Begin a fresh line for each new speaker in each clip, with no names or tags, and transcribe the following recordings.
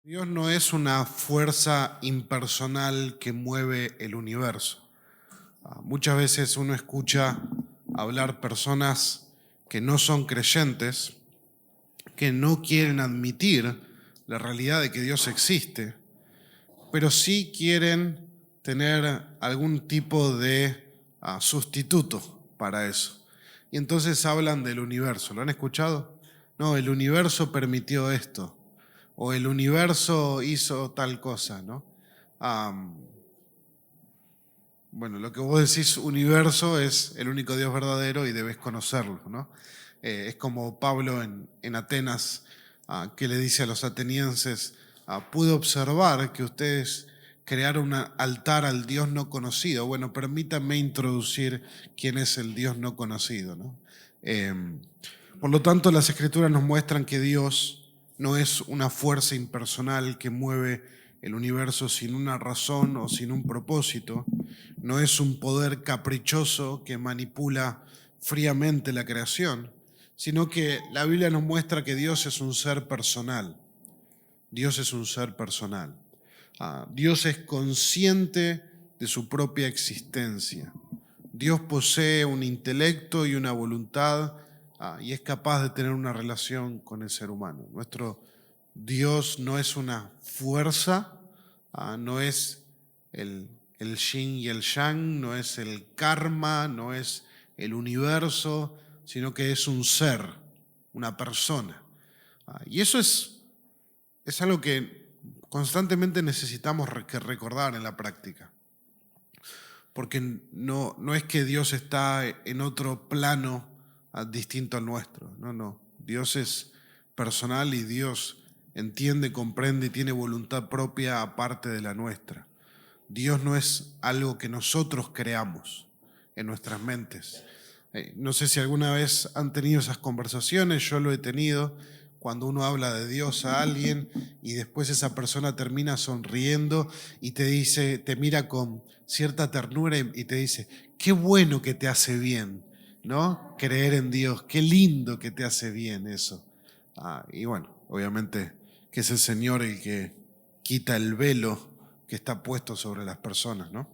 Dios no es una fuerza impersonal que mueve el universo. Muchas veces uno escucha hablar personas que no son creyentes, que no quieren admitir la realidad de que Dios existe, pero sí quieren tener algún tipo de sustituto para eso. Y entonces hablan del universo. ¿Lo han escuchado? No, el universo permitió esto, o el universo hizo tal cosa, ¿no? Bueno, lo que vos decís universo es el único Dios verdadero y debes conocerlo, ¿no? Es como Pablo en Atenas, que le dice a los atenienses: pude observar que ustedes crearon un altar al Dios no conocido. Bueno, permítanme introducir quién es el Dios no conocido, ¿no? Por lo tanto, las Escrituras nos muestran que Dios no es una fuerza impersonal que mueve el universo sin una razón o sin un propósito. No es un poder caprichoso que manipula fríamente la creación, sino que la Biblia nos muestra que Dios es un ser personal. Dios es un ser personal. Dios es consciente de su propia existencia. Dios posee un intelecto y una voluntad, y es capaz de tener una relación con el ser humano. Nuestro Dios no es una fuerza, no es el yin y el yang, no es el karma, no es el universo, sino que es un ser, una persona. Y eso es algo que constantemente necesitamos que recordar en la práctica. Porque no es que Dios está en otro plano distinto al nuestro. No. Dios es personal y Dios entiende, comprende y tiene voluntad propia aparte de la nuestra. Dios no es algo que nosotros creamos en nuestras mentes. No sé si alguna vez han tenido esas conversaciones, yo lo he tenido, cuando uno habla de Dios a alguien y después esa persona termina sonriendo y te dice, te mira con cierta ternura y te dice: qué bueno que te hace bien, ¿no? Creer en Dios, qué lindo que te hace bien eso. Y bueno, obviamente que es el Señor el que quita el velo que está puesto sobre las personas, ¿no?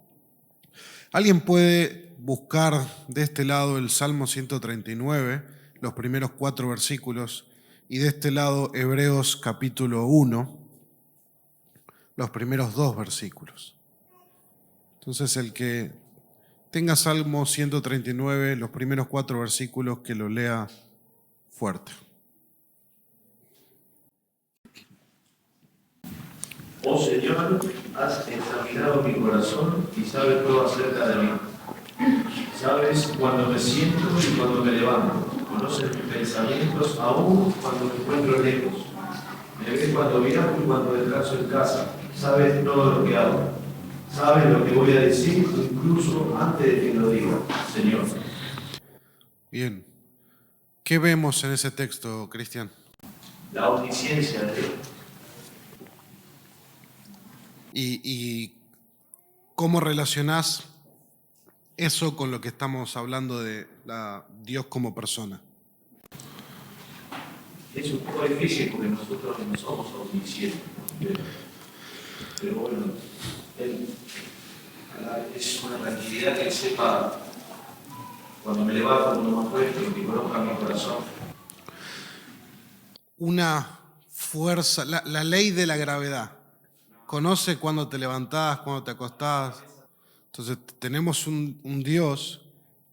Alguien puede buscar de este lado el Salmo 139, los primeros 4 versículos, y de este lado Hebreos capítulo 1, los primeros 2 versículos. Entonces el que tenga Salmo 139, los primeros 4 versículos, que lo lea fuerte.
Oh Señor, has examinado mi corazón y sabes todo acerca de mí. Sabes cuando me siento y cuando me levanto. Conoces mis pensamientos aún cuando me encuentro lejos. Me ves cuando viajo y cuando descanso en casa. Sabes todo lo que hago. Sabes lo que voy a decir incluso antes de que lo diga, Señor.
Bien. ¿Qué vemos en ese texto, Cristian?
La omnisciencia de Dios.
¿Y cómo relacionás eso con lo que estamos hablando de Dios como persona?
Es un poco difícil porque nosotros no somos omniscientes. Pero bueno, es una tranquilidad que él sepa cuando me levanto, cuando me acuesto, que conozca mi corazón.
Una fuerza, la ley de la gravedad. Conoce cuando te levantás, cuando te acostás. Entonces tenemos un Dios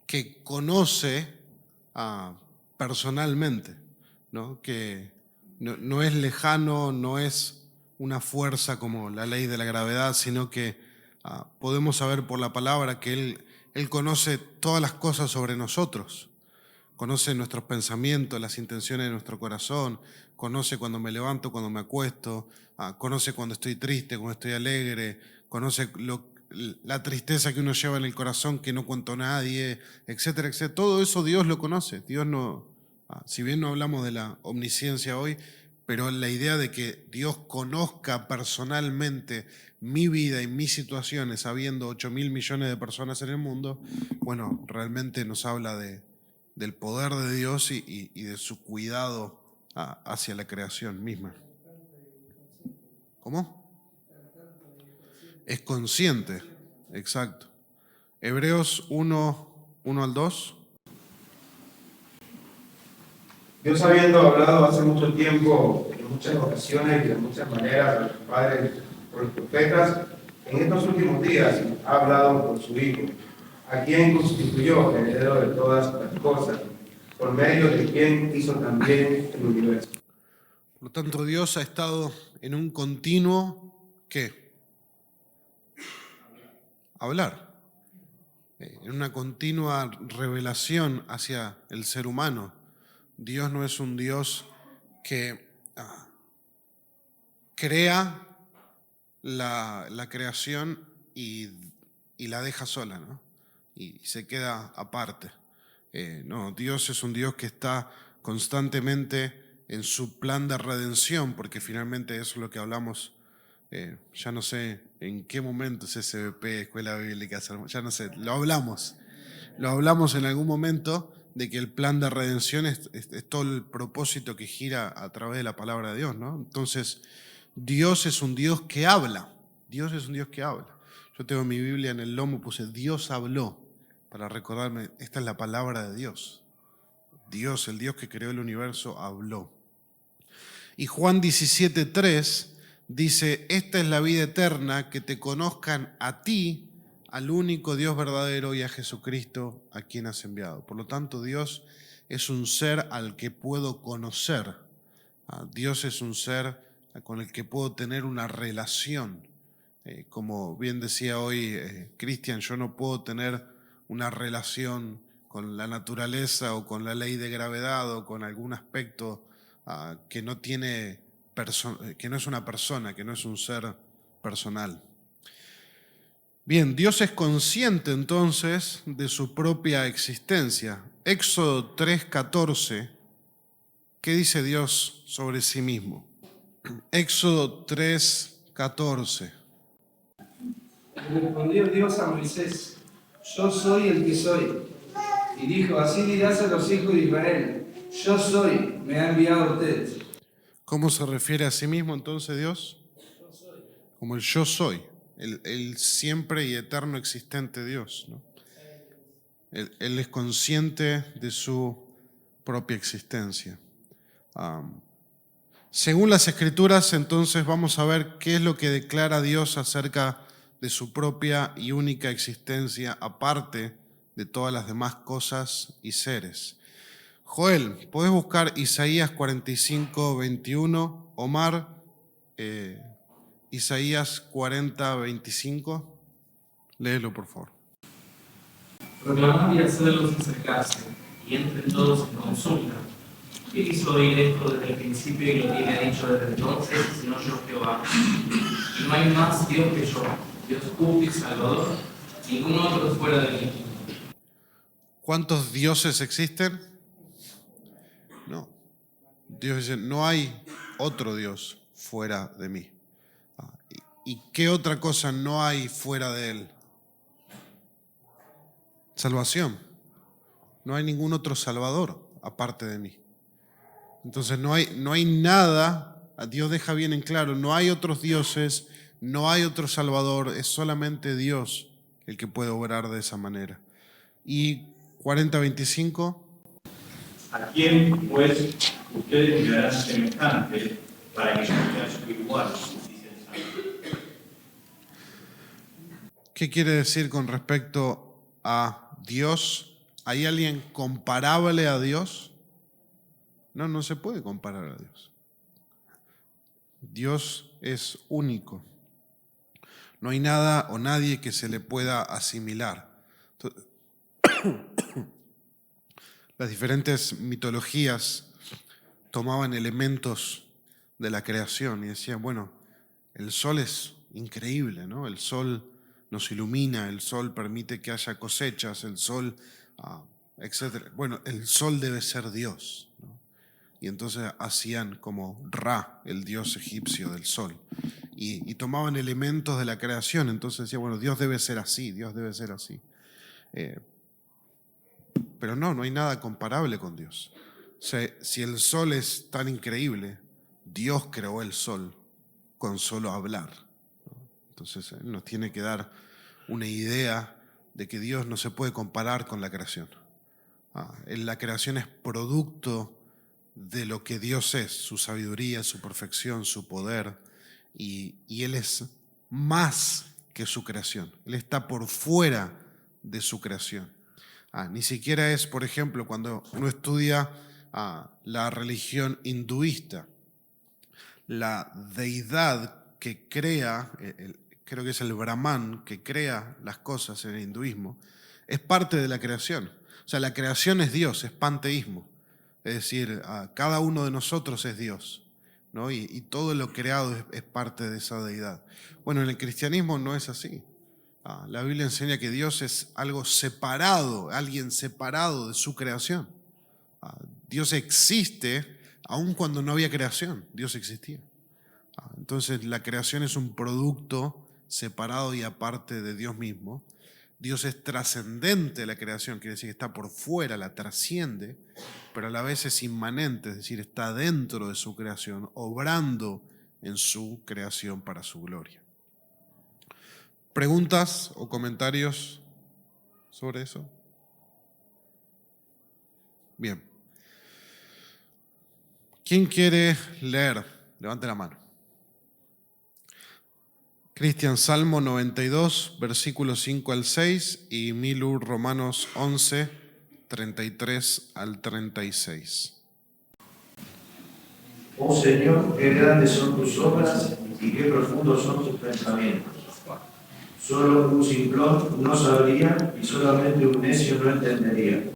que conoce personalmente, ¿no? Que no es lejano, no es una fuerza como la ley de la gravedad, sino que podemos saber por la palabra que Él conoce todas las cosas sobre nosotros. Conoce nuestros pensamientos, las intenciones de nuestro corazón, conoce cuando me levanto, cuando me acuesto, conoce cuando estoy triste, cuando estoy alegre, conoce la tristeza que uno lleva en el corazón que no cuento a nadie, etcétera, etcétera. Todo eso Dios lo conoce. Dios no, si bien no hablamos de la omnisciencia hoy, pero la idea de que Dios conozca personalmente mi vida y mis situaciones, habiendo 8.000 millones de personas en el mundo, bueno, realmente nos habla del poder de Dios y de su cuidado hacia la creación misma. ¿Cómo? Es consciente, exacto. Hebreos 1 al 2.
Dios, habiendo hablado hace mucho tiempo, en muchas ocasiones y de muchas maneras a los padres por los profetas, en estos últimos días ha hablado por su Hijo, a quien constituyó heredero de todas las cosas, por medio de quien hizo también el universo.
Por lo tanto, Dios ha estado en un continuo, ¿qué? Hablar. En una continua revelación hacia el ser humano. Dios no es un Dios que crea la creación y la deja sola, ¿no? Y se queda aparte. No, Dios es un Dios que está constantemente en su plan de redención, porque finalmente eso es lo que hablamos, ya no sé en qué momento es SBP, Escuela Bíblica, ya no sé, lo hablamos en algún momento de que el plan de redención es todo el propósito que gira a través de la palabra de Dios, ¿no? Entonces, Dios es un Dios que habla, Dios es un Dios que habla. Yo tengo mi Biblia en el lomo, puse Dios habló, para recordarme, esta es la palabra de Dios. Dios, el Dios que creó el universo, habló. Y Juan 17:3 dice, esta es la vida eterna, que te conozcan a ti, al único Dios verdadero, y a Jesucristo, a quien has enviado. Por lo tanto, Dios es un ser al que puedo conocer. Dios es un ser con el que puedo tener una relación. Como bien decía hoy Cristian, yo no puedo tener una relación con la naturaleza o con la ley de gravedad o con algún aspecto que no tiene que no es una persona, que no es un ser personal. Bien, Dios es consciente entonces de su propia existencia. Éxodo 3:14, ¿qué dice Dios sobre sí mismo? Éxodo 3:14.
Respondió Dios a Moisés, yo soy el que soy. Y dijo, así dirás a los hijos de Israel, yo soy, me ha enviado a ustedes.
¿Cómo se refiere a sí mismo entonces Dios? Como el yo soy, el siempre y eterno existente Dios, ¿no? Él es consciente de su propia existencia. Según las Escrituras, entonces vamos a ver qué es lo que declara Dios acerca de su propia y única existencia, aparte de todas las demás cosas y seres. Joel, ¿podés buscar Isaías 45:21? Omar, Isaías 40:25. Léelo, por favor.
Proclamad y hacedlos acercarse, y entren todos en consulta. ¿Quién hizo oír esto desde el principio y lo tiene dicho desde entonces, sino yo Jehová? Y no hay más Dios que yo, Dios justo y salvador, ningún otro fuera de mí.
¿Cuántos dioses existen? No. Dios dice, no hay otro Dios fuera de mí. ¿Y qué otra cosa no hay fuera de Él? Salvación. No hay ningún otro Salvador aparte de mí. Entonces no hay nada, Dios deja bien en claro, no hay otros dioses, no hay otro Salvador, es solamente Dios el que puede obrar de esa manera. Y 40:25.
¿A quién, pues, ustedes mirarán semejante para que yo sea su igual? Dice el Salmo.
¿Qué quiere decir con respecto a Dios? ¿Hay alguien comparable a Dios? No se puede comparar a Dios. Dios es único. No hay nada o nadie que se le pueda asimilar. Entonces, las diferentes mitologías tomaban elementos de la creación y decían, bueno, el sol es increíble, ¿no? El sol nos ilumina, el sol permite que haya cosechas, el sol, etc. Bueno, el sol debe ser Dios, ¿no? Y entonces hacían como Ra, el dios egipcio del sol, y tomaban elementos de la creación, entonces decían, bueno, Dios debe ser así, Dios debe ser así. Pero no hay nada comparable con Dios. O sea, si el sol es tan increíble, Dios creó el sol con solo hablar. Entonces nos tiene que dar una idea de que Dios no se puede comparar con la creación. La creación es producto de lo que Dios es, su sabiduría, su perfección, su poder, y Él es más que su creación. Él está por fuera de su creación. Ni siquiera es, por ejemplo, cuando uno estudia la religión hinduista, la deidad que crea, creo que es el Brahman, que crea las cosas en el hinduismo, es parte de la creación. O sea, la creación es Dios, es panteísmo. Es decir, cada uno de nosotros es Dios, ¿no? Y todo lo creado es parte de esa deidad. Bueno, en el cristianismo no es así. La Biblia enseña que Dios es algo separado, alguien separado de su creación. Dios existe aun cuando no había creación, Dios existía. Entonces la creación es un producto separado y aparte de Dios mismo. Dios es trascendente de la creación, quiere decir que está por fuera, la trasciende, pero a la vez es inmanente, es decir, está dentro de su creación, obrando en su creación para su gloria. ¿Preguntas o comentarios sobre eso? Bien. ¿Quién quiere leer? Levante la mano. Cristian, Salmo 92, versículos 5 al 6 y Milu, Romanos 11, 33 al 36.
Oh Señor, qué grandes son tus obras y qué profundos son tus pensamientos. Solo un simplón no sabría y solamente un necio no entendería.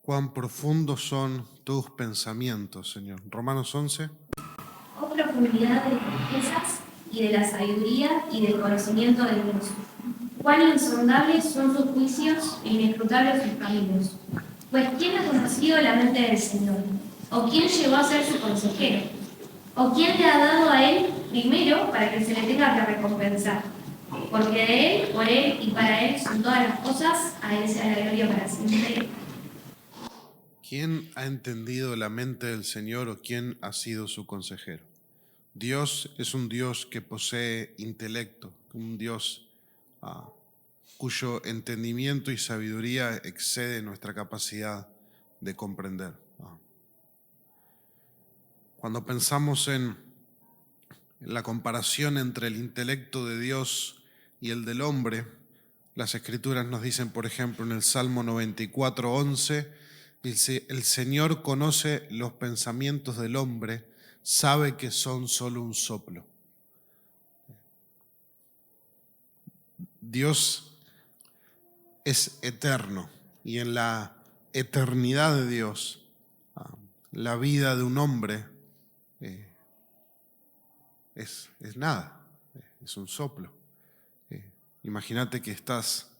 Cuán profundos son tus pensamientos, Señor. Romanos 11.
Oh profundidad de las riquezas y de la sabiduría y del conocimiento de Dios. Cuán insondables son sus juicios e inescrutables sus caminos. Pues ¿quién ha conocido la mente del Señor? ¿O quién llegó a ser su consejero? ¿O quién le ha dado a él primero para que se le tenga que recompensar? Porque de él, por él y para él son todas las cosas, a él sea la gloria para siempre.
¿Quién ha entendido la mente del Señor o quién ha sido su consejero? Dios es un Dios que posee intelecto, un Dios cuyo entendimiento y sabiduría excede nuestra capacidad de comprender. Cuando pensamos en la comparación entre el intelecto de Dios y el del hombre, las Escrituras nos dicen, por ejemplo, en el Salmo 94, 11, dice: el Señor conoce los pensamientos del hombre, sabe que son solo un soplo. Dios es eterno y en la eternidad de Dios, la vida de un hombre es nada, es un soplo. Imagínate que estás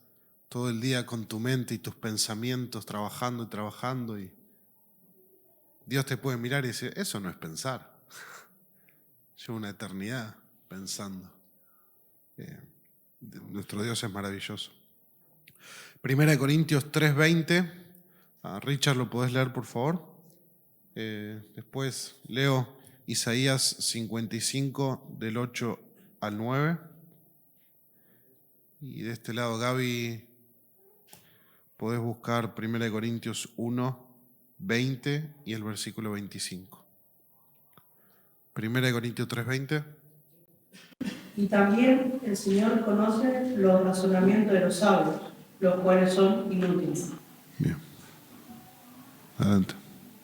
todo el día con tu mente y tus pensamientos trabajando y trabajando y Dios te puede mirar y decir: eso no es pensar. Llevo una eternidad pensando. Nuestro Dios es maravilloso. 1 Corintios 3:20. Richard, ¿lo podés leer, por favor? Después leo Isaías 55, del 8 al 9. Y de este lado, Gaby, podés buscar 1 Corintios 1, 20 y el versículo 25. 1 Corintios 3, 20.
Y también el Señor conoce los razonamientos de los sabios, los cuales son inútiles.
Bien. Adelante.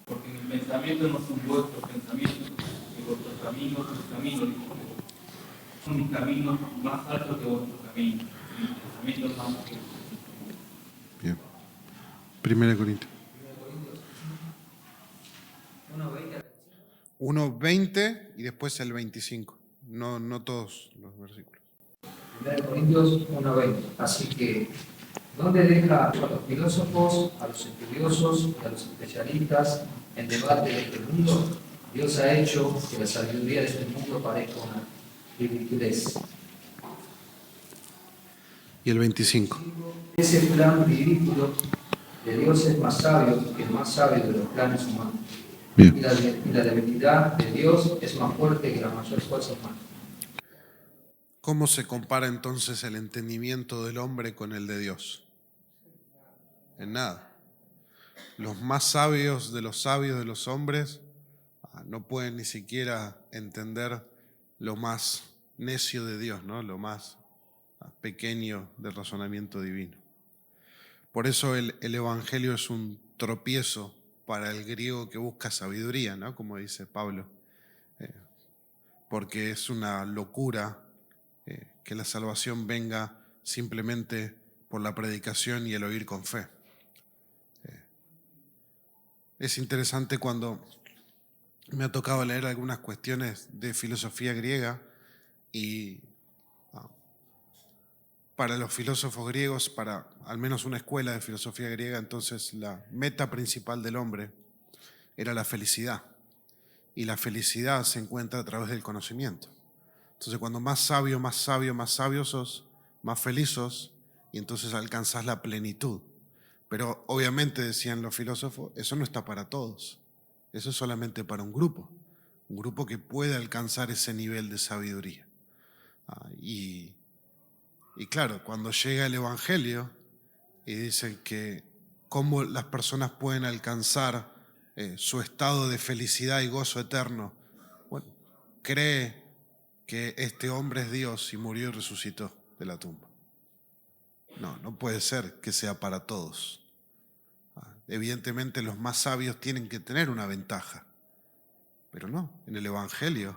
Porque mis pensamientos no son vuestros pensamientos, y vuestros caminos, tus caminos. Son mis caminos más altos que vuestros caminos, mis pensamientos más bajos.
Bien. 1 Corintios. 1:20 y después el 25. No todos los versículos.
1 Corintios 1:20. Así que, ¿dónde deja a los filósofos, a los estudiosos y a los especialistas en debate de este mundo? Dios ha hecho que la sabiduría de este mundo parezca una ridiculez.
Y el 25.
Ese plan ridículo de Dios es más sabio que el más sabio de los planes humanos.
Bien.
Y la debilidad de Dios es más fuerte que la mayor fuerza humana.
¿Cómo se compara entonces el entendimiento del hombre con el de Dios? En nada. Los más sabios de los hombres no pueden ni siquiera entender lo más necio de Dios, ¿no? Lo más pequeño del razonamiento divino. Por eso el Evangelio es un tropiezo para el griego que busca sabiduría, ¿no? Como dice Pablo, porque es una locura que la salvación venga simplemente por la predicación y el oír con fe. Es interesante cuando me ha tocado leer algunas cuestiones de filosofía griega y para los filósofos griegos, para al menos una escuela de filosofía griega, entonces la meta principal del hombre era la felicidad. Y la felicidad se encuentra a través del conocimiento. Entonces cuando más sabio sos, más feliz sos, y entonces alcanzás la plenitud. Pero obviamente, decían los filósofos, eso no está para todos. Eso es solamente para un grupo que puede alcanzar ese nivel de sabiduría. Y claro, cuando llega el Evangelio y dicen que cómo las personas pueden alcanzar su estado de felicidad y gozo eterno, bueno, cree que este hombre es Dios y murió y resucitó de la tumba. No puede ser que sea para todos. Evidentemente los más sabios tienen que tener una ventaja, pero no, en el Evangelio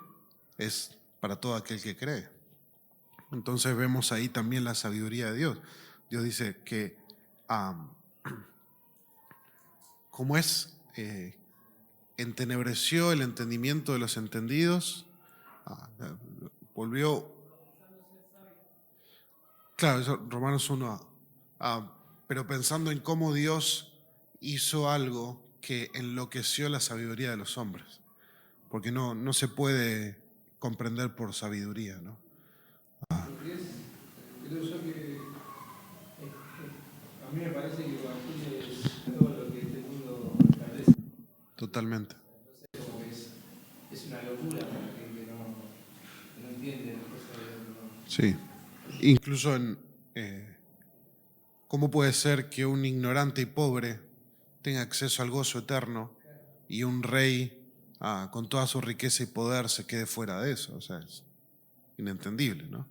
es para todo aquel que cree. Entonces vemos ahí también la sabiduría de Dios. Dios dice que, ¿cómo es? Entenebreció el entendimiento de los entendidos, volvió... Claro, eso, Romanos 1, pero pensando en cómo Dios hizo algo que enloqueció la sabiduría de los hombres, porque no se puede comprender por sabiduría, ¿no?
Creo yo que a mí me parece que el Evangelio es todo lo que este mundo establece.
Totalmente.
Entonces como que es una locura para aquel que no entiende las cosas de Dios.
Sí. Incluso ¿cómo puede ser que un ignorante y pobre tenga acceso al gozo eterno y un rey con toda su riqueza y poder se quede fuera de eso? O sea, es inentendible, ¿no?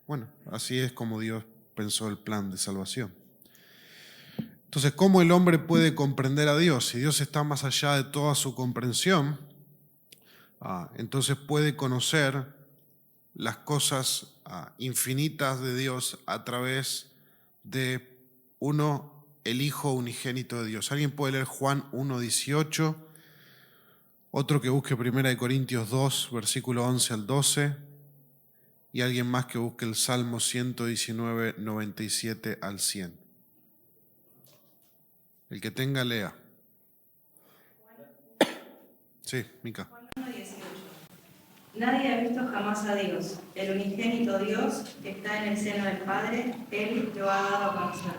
Bueno, así es como Dios pensó el plan de salvación. Entonces, ¿cómo el hombre puede comprender a Dios? Si Dios está más allá de toda su comprensión, entonces puede conocer las cosas infinitas de Dios a través de el Hijo unigénito de Dios. ¿Alguien puede leer Juan 1:18? Otro que busque 1 Corintios 2, versículo 11 al 12. Y alguien más que busque el Salmo 119, 97 al 100. El que tenga, lea. Sí, Mica.
Juan 1:18. Nadie ha visto jamás a Dios. El unigénito Dios que está en el seno del Padre, Él lo ha dado a conocer.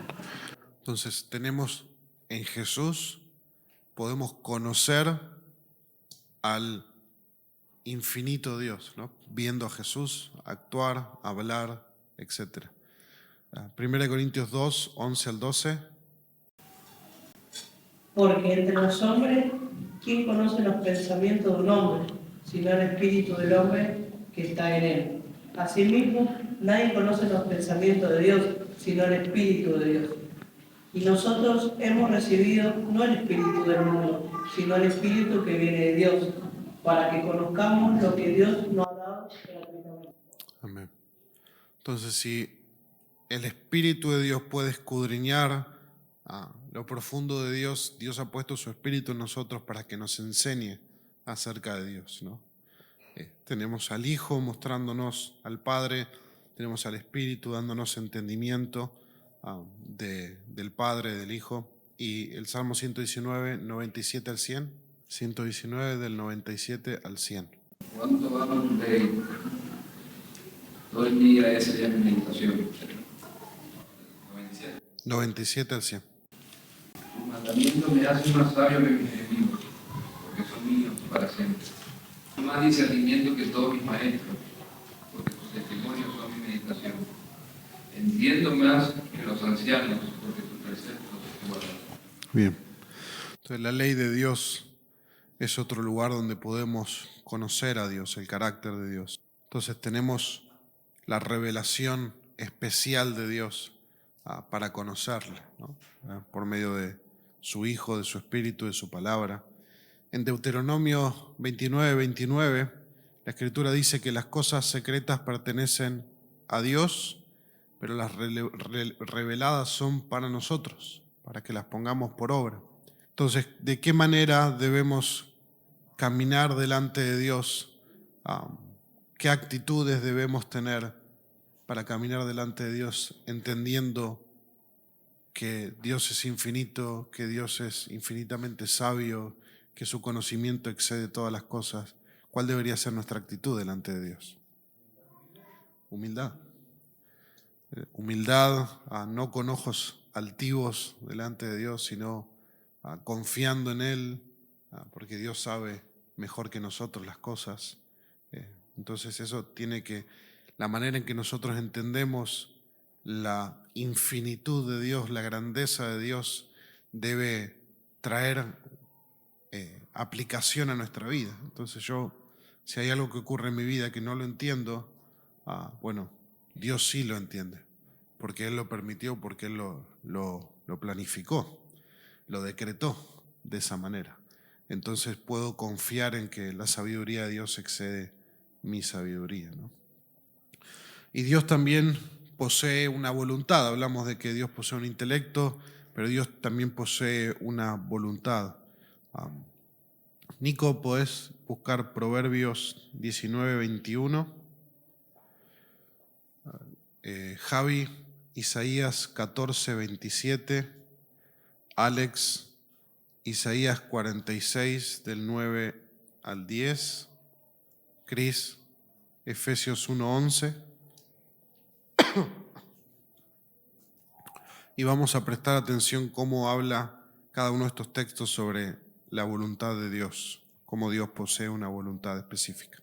Entonces tenemos en Jesús, podemos conocer al infinito Dios, ¿no? Viendo a Jesús actuar, hablar, etc. 1 Corintios 2, 11 al 12.
Porque entre los hombres, ¿quién conoce los pensamientos de un hombre, sino el espíritu del hombre que está en él? Asimismo, nadie conoce los pensamientos de Dios, sino el espíritu de Dios. Y nosotros hemos recibido no el espíritu del mundo, sino el espíritu que viene de Dios, para que conozcamos lo que Dios nos ha dado gratuitamente.
Amén. Entonces, si el Espíritu de Dios puede escudriñar lo profundo de Dios, Dios ha puesto su Espíritu en nosotros para que nos enseñe acerca de Dios, ¿no? Tenemos al Hijo mostrándonos al Padre, tenemos al Espíritu dándonos entendimiento del Padre, del Hijo. Y el Salmo 119, 97 al 100. 119 del 97 al 100.
¿Cuánto vamos de todo el día ese día en meditación? 97.
97 al 100.
Tu mandamiento me hace más sabio que mis enemigos, porque son mis para siempre. Más discernimiento que todos mis maestros, porque tus testimonios son mi meditación. Entiendo más que los ancianos, porque tus preceptos guardan.
Bien. Entonces la ley de Dios es otro lugar donde podemos conocer a Dios, el carácter de Dios. Entonces tenemos la revelación especial de Dios para conocerle, ¿no? Por medio de su Hijo, de su Espíritu, de su palabra. En Deuteronomio 29:29, la Escritura dice que las cosas secretas pertenecen a Dios, pero las reveladas son para nosotros, para que las pongamos por obra. Entonces, ¿de qué manera debemos caminar delante de Dios? ¿Qué actitudes debemos tener para caminar delante de Dios, entendiendo que Dios es infinito, que Dios es infinitamente sabio, que su conocimiento excede todas las cosas? ¿Cuál debería ser nuestra actitud delante de Dios? Humildad. Humildad, no con ojos altivos delante de Dios, sino confiando en Él, porque Dios sabe mejor que nosotros las cosas. Entonces eso tiene que, la manera en que nosotros entendemos la infinitud de Dios, la grandeza de Dios, debe traer aplicación a nuestra vida. Entonces si hay algo que ocurre en mi vida que no lo entiendo, bueno, Dios sí lo entiende, porque Él lo permitió, porque Él lo planificó, lo decretó de esa manera. Entonces puedo confiar en que la sabiduría de Dios excede mi sabiduría, ¿no? Y Dios también posee una voluntad. Hablamos de que Dios posee un intelecto, pero Dios también posee una voluntad. Nico, ¿podés buscar Proverbios 19:21? Javi, Isaías 14:27. Alex, Isaías 46, del 9 al 10. Cris, Efesios 1:11. Y vamos a prestar atención cómo habla cada uno de estos textos sobre la voluntad de Dios, cómo Dios posee una voluntad específica.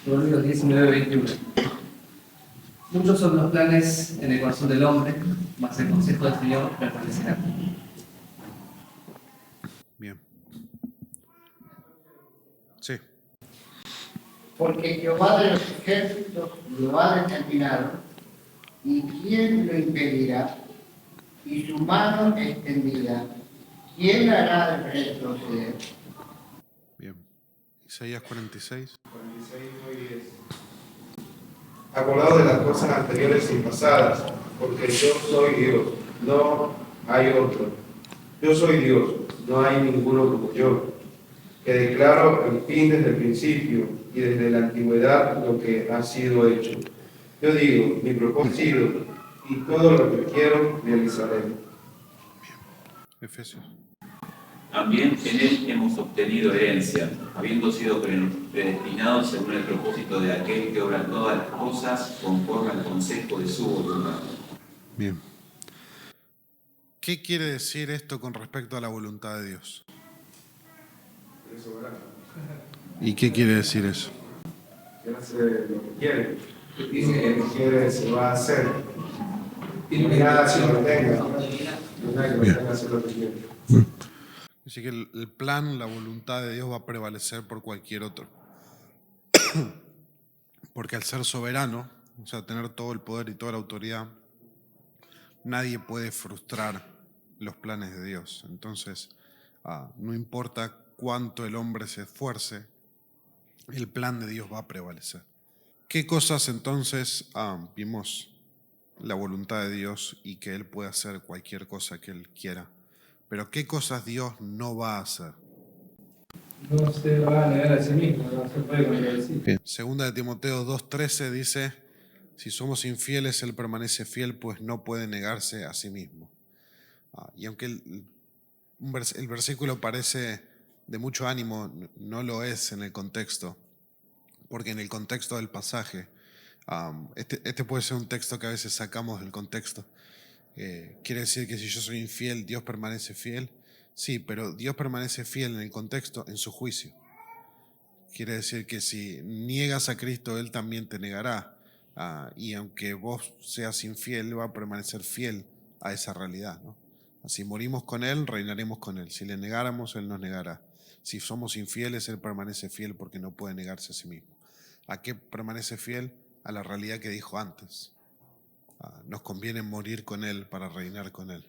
Proverbios 19:21. Muchos son los planes en el corazón del hombre, mas el consejo del Señor permanecerá.
Bien. Sí.
Porque Jehová de los ejércitos lo ha determinado, ¿y quién lo impedirá? Y su mano extendida, ¿quién hará retroceder?
Bien. Isaías 46.
46:10. Acordado de las cosas anteriores y pasadas, porque yo soy Dios, no hay otro. Yo soy Dios, no hay ninguno como yo, que declaro el fin desde el principio y desde la antigüedad lo que ha sido hecho. Yo digo, mi propósito y todo lo que quiero realizaré.
Efesios.
También en él hemos obtenido herencia, habiendo sido predestinados según el propósito de aquel que obra todas las cosas conforme al consejo de su voluntad.
Bien. ¿Qué quiere decir esto con respecto a la voluntad de Dios? ¿Y qué quiere decir eso?
Él hace lo que quiere. Dice que Él quiere, se va a hacer. Y nada se lo tenga. Nada que lo tenga, hacer lo que quiere.
Así que el plan, la voluntad de Dios va a prevalecer por cualquier otro. Porque al ser soberano, o sea, tener todo el poder y toda la autoridad, nadie puede frustrar los planes de Dios. Entonces, no importa cuánto el hombre se esfuerce, el plan de Dios va a prevalecer. ¿Qué cosas entonces vimos la voluntad de Dios y que Él puede hacer cualquier cosa que Él quiera? Pero ¿qué cosas Dios no va a hacer?
No se va a negar a sí mismo, no se puede contradecir.
Bien. Segunda de Timoteo 2:13 dice, si somos infieles, Él permanece fiel, pues no puede negarse a sí mismo. Y aunque el versículo parece de mucho ánimo, no lo es en el contexto, porque en el contexto del pasaje, este puede ser un texto que a veces sacamos del contexto. Quiere decir que si yo soy infiel, Dios permanece fiel. Sí, pero Dios permanece fiel en el contexto, en su juicio. Quiere decir que si niegas a Cristo, Él también te negará. Y aunque vos seas infiel, va a permanecer fiel a esa realidad, ¿no? Si morimos con Él, reinaremos con Él. Si le negáramos, Él nos negará. Si somos infieles, Él permanece fiel porque no puede negarse a sí mismo. ¿A qué permanece fiel? A la realidad que dijo antes. Nos conviene morir con Él para reinar con Él.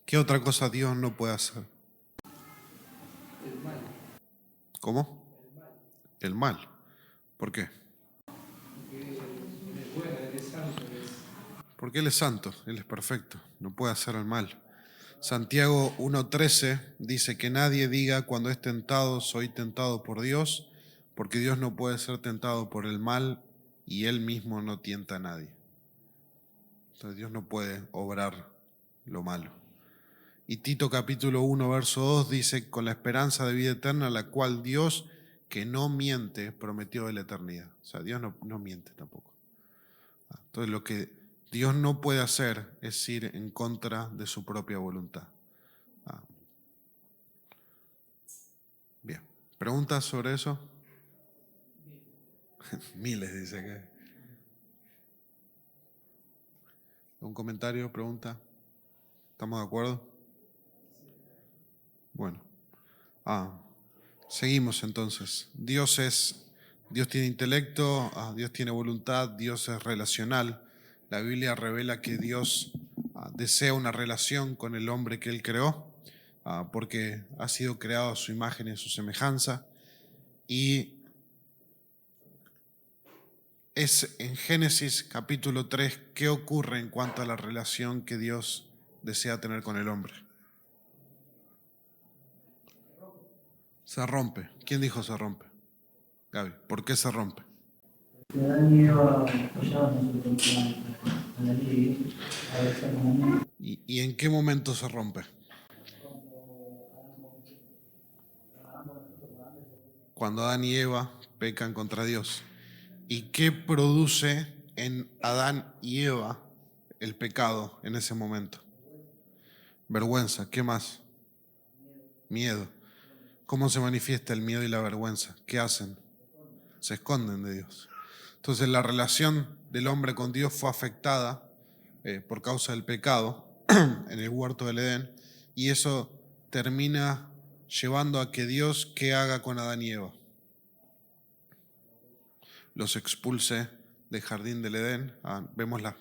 ¿Qué otra cosa Dios no puede hacer?
El mal.
¿Cómo? El mal. ¿Por qué?
Porque Él es bueno, Él es santo.
Porque Él es santo, Él es perfecto, no puede hacer el mal. Santiago 1:13 dice que nadie diga cuando es tentado, soy tentado por Dios, porque Dios no puede ser tentado por el mal y Él mismo no tienta a nadie. Entonces Dios no puede obrar lo malo. Y Tito capítulo 1, verso 2 dice, con la esperanza de vida eterna, la cual Dios, que no miente, prometió de la eternidad. O sea, Dios no miente tampoco. Entonces lo que Dios no puede hacer es ir en contra de su propia voluntad. Bien. ¿Preguntas sobre eso? Miles, dice que. ¿Un comentario, pregunta? ¿Estamos de acuerdo? Bueno. Seguimos entonces. Dios tiene intelecto, Dios tiene voluntad, Dios es relacional. La Biblia revela que Dios desea una relación con el hombre que Él creó, porque ha sido creado a su imagen y a su semejanza. Y es en Génesis capítulo 3, ¿qué ocurre en cuanto a la relación que Dios desea tener con el hombre? Se rompe. ¿Quién dijo se rompe? Gaby, ¿por qué se rompe? ¿Y en qué momento se rompe? Cuando Adán y Eva pecan contra Dios. ¿Y qué produce en Adán y Eva el pecado en ese momento? Vergüenza. ¿Qué más? Miedo. ¿Cómo se manifiesta el miedo y la vergüenza? ¿Qué hacen? Se esconden de Dios. Entonces la relación del hombre con Dios fue afectada por causa del pecado en el huerto del Edén, y eso termina llevando a que Dios, ¿qué haga con Adán y Eva? Los expulse del jardín del Edén. Vemos las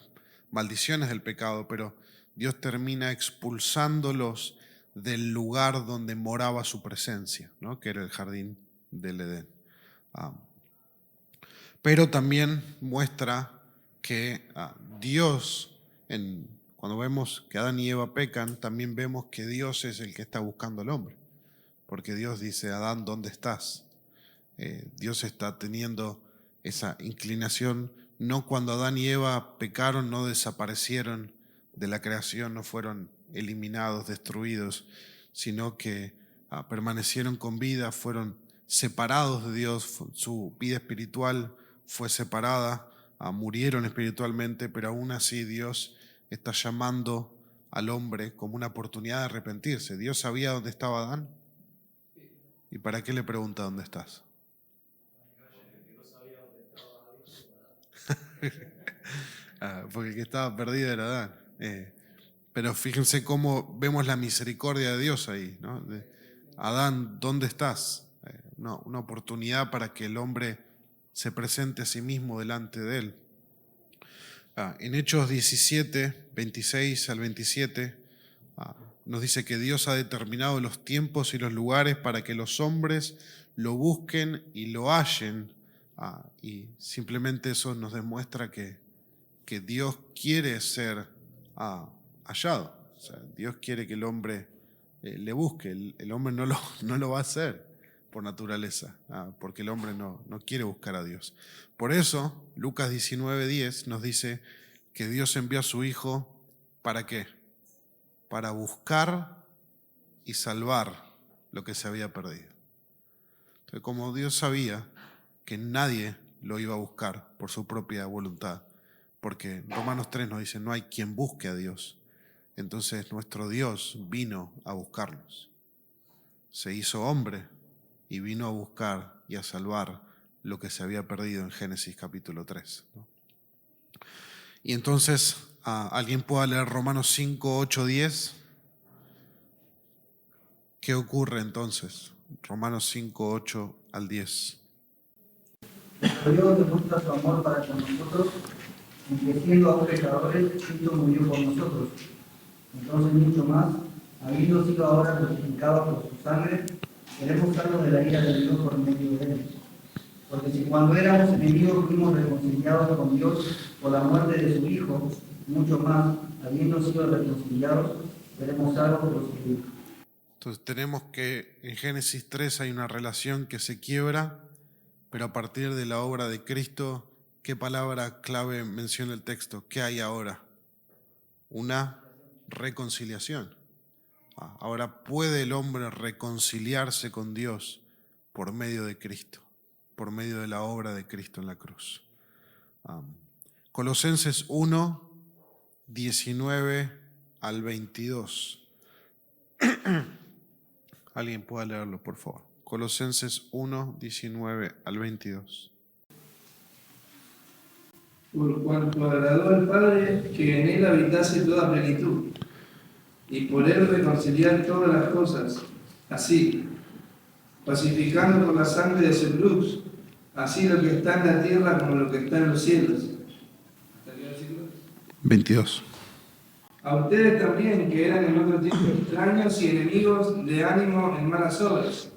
maldiciones del pecado, pero Dios termina expulsándolos del lugar donde moraba su presencia, ¿no? Que era el jardín del Edén. Pero también muestra que Dios, cuando vemos que Adán y Eva pecan, también vemos que Dios es el que está buscando al hombre. Porque Dios dice, Adán, ¿dónde estás? Dios está teniendo esa inclinación. No, cuando Adán y Eva pecaron, no desaparecieron de la creación, no fueron eliminados, destruidos, sino que permanecieron con vida, fueron separados de Dios, su vida espiritual fue separada, murieron espiritualmente, pero aún así Dios está llamando al hombre como una oportunidad de arrepentirse. Dios sabía dónde estaba Adán. ¿Y para qué le pregunta dónde estás? Porque el que estaba perdido era Adán. Pero fíjense cómo vemos la misericordia de Dios ahí, ¿no? Adán, ¿dónde estás? Una oportunidad para que el hombre se presente a sí mismo delante de él. En Hechos 17, 26 al 27, nos dice que Dios ha determinado los tiempos y los lugares para que los hombres lo busquen y lo hallen. Y simplemente eso nos demuestra que Dios quiere ser hallado. O sea, Dios quiere que el hombre le busque. El hombre no lo va a hacer por naturaleza, porque el hombre no quiere buscar a Dios. Por eso, Lucas 19:10 nos dice que Dios envió a su Hijo, ¿para qué? Para buscar y salvar lo que se había perdido. Entonces, como Dios sabía que nadie lo iba a buscar por su propia voluntad, porque Romanos 3 nos dice, no hay quien busque a Dios. entonces nuestro Dios vino a buscarnos. Se hizo hombre y vino a buscar y a salvar lo que se había perdido en Génesis capítulo 3, ¿no? Y entonces, ¿alguien pueda leer Romanos 5, 8, 10? ¿Qué ocurre entonces? Romanos 5, 8 al 10.
Pero Dios demuestra su amor para con nosotros, en que siendo aún pecadores, Cristo murió por nosotros. Entonces, mucho más, habiendo sido ahora justificados por su sangre, seremos salvos de la ira de Dios por medio de él. Porque si cuando éramos enemigos fuimos reconciliados con Dios por la muerte de su Hijo, mucho más, habiendo sido reconciliados, seremos salvos por su Hijo.
Entonces tenemos que en Génesis 3 hay una relación que se quiebra, pero a partir de la obra de Cristo, ¿qué palabra clave menciona el texto? ¿Qué hay ahora? Una reconciliación. Ahora puede el hombre reconciliarse con Dios por medio de Cristo, por medio de la obra de Cristo en la cruz. Colosenses 1, 19 al 22. Alguien pueda leerlo, por favor. Colosenses 1, 19 al 22.
Por cuanto agradó al Padre que en él habitase toda plenitud, y por él reconciliar todas las cosas, así, pacificando por la sangre de su cruz, así lo que está en la tierra como lo que está en los cielos. ¿Hasta qué versículo?
22.
A ustedes también, que eran en otro tiempo extraños y enemigos de ánimo en malas obras,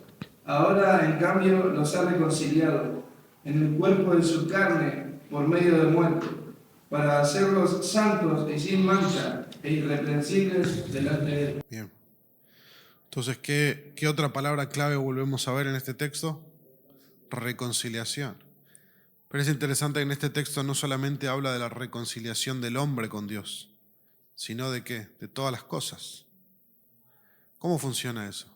ahora en cambio los ha reconciliado en el cuerpo de su carne por medio de muerte, para hacerlos santos y sin mancha e irreprensibles delante de él.
Bien. Entonces, ¿qué otra palabra clave volvemos a ver en este texto? Reconciliación. Pero es interesante que en este texto no solamente habla de la reconciliación del hombre con Dios, sino de ¿qué? De todas las cosas. ¿Cómo funciona eso?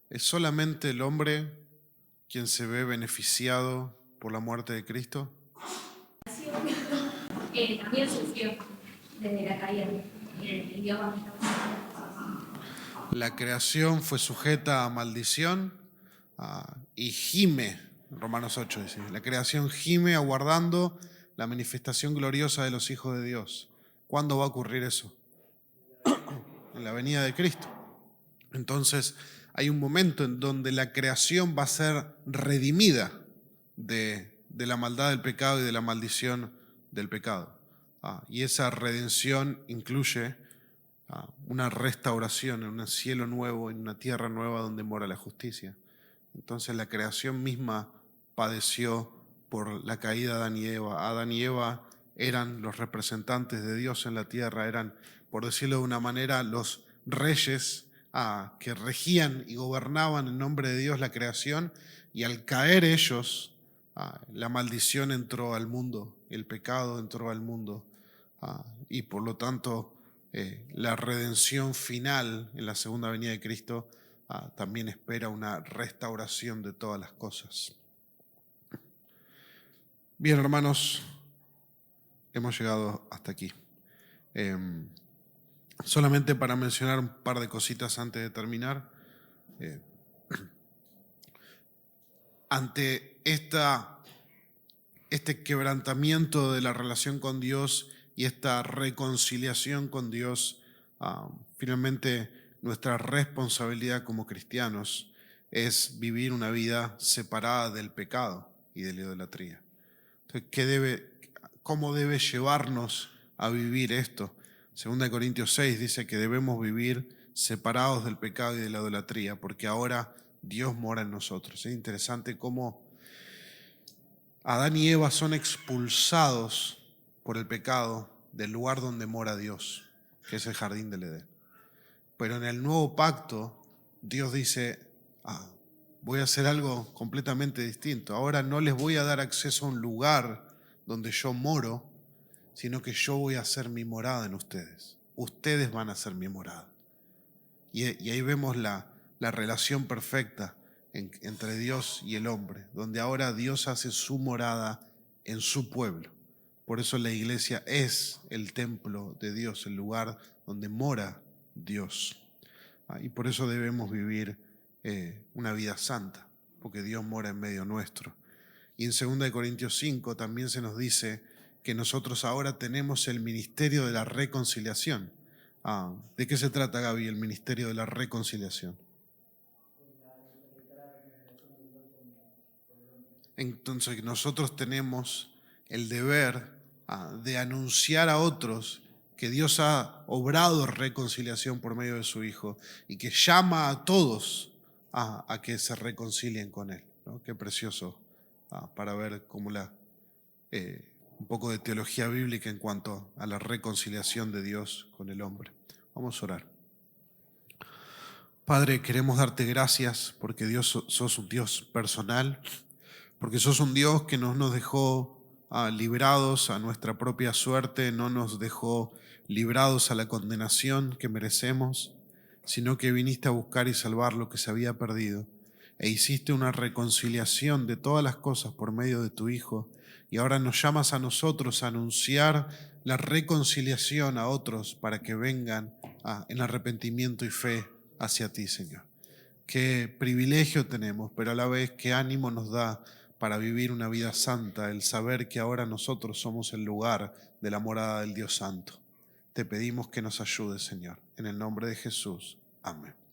¿Es solamente el hombre quien se ve beneficiado por la muerte de Cristo?
También sufrió desde la caída. El Dios
La creación fue sujeta a maldición y gime, Romanos 8 dice, la creación gime aguardando la manifestación gloriosa de los hijos de Dios. ¿Cuándo va a ocurrir eso? En la venida de Cristo. Entonces hay un momento en donde la creación va a ser redimida de la maldad del pecado y de la maldición del pecado. Y esa redención incluye una restauración en un cielo nuevo, en una tierra nueva donde mora la justicia. Entonces la creación misma padeció por la caída de Adán y Eva. Adán y Eva eran los representantes de Dios en la tierra, eran, por decirlo de una manera, los reyes que regían y gobernaban en nombre de Dios la creación, y al caer ellos, la maldición entró al mundo, el pecado entró al mundo, y por lo tanto la redención final en la segunda venida de Cristo también espera una restauración de todas las cosas. Bien, hermanos, hemos llegado hasta aquí. Solamente para mencionar un par de cositas antes de terminar. Ante este quebrantamiento de la relación con Dios y esta reconciliación con Dios, finalmente nuestra responsabilidad como cristianos es vivir una vida separada del pecado y de la idolatría. Entonces, ¿cómo debe llevarnos a vivir esto? 2 Corintios 6 dice que debemos vivir separados del pecado y de la idolatría, porque ahora Dios mora en nosotros. Es interesante cómo Adán y Eva son expulsados por el pecado del lugar donde mora Dios, que es el jardín del Edén. Pero en el nuevo pacto, Dios dice, voy a hacer algo completamente distinto. Ahora no les voy a dar acceso a un lugar donde yo moro, sino que yo voy a hacer mi morada en ustedes. Ustedes van a ser mi morada. Y ahí vemos la relación perfecta entre Dios y el hombre, donde ahora Dios hace su morada en su pueblo. Por eso la iglesia es el templo de Dios, el lugar donde mora Dios. Y por eso debemos vivir una vida santa, porque Dios mora en medio nuestro. Y en 2 Corintios 5 también se nos dice que nosotros ahora tenemos el ministerio de la reconciliación. ¿De qué se trata, Gaby, el ministerio de la reconciliación? Entonces nosotros tenemos el deber de anunciar a otros que Dios ha obrado reconciliación por medio de su Hijo y que llama a todos a que se reconcilien con Él, ¿no? Qué precioso para ver cómo un poco de teología bíblica en cuanto a la reconciliación de Dios con el hombre. Vamos a orar. Padre, queremos darte gracias porque Dios sos un Dios personal, porque sos un Dios que no nos dejó librados a nuestra propia suerte, no nos dejó librados a la condenación que merecemos, sino que viniste a buscar y salvar lo que se había perdido, e hiciste una reconciliación de todas las cosas por medio de tu Hijo, y ahora nos llamas a nosotros a anunciar la reconciliación a otros para que vengan en arrepentimiento y fe hacia ti, Señor. Qué privilegio tenemos, pero a la vez qué ánimo nos da para vivir una vida santa, el saber que ahora nosotros somos el lugar de la morada del Dios Santo. Te pedimos que nos ayudes, Señor. En el nombre de Jesús. Amén.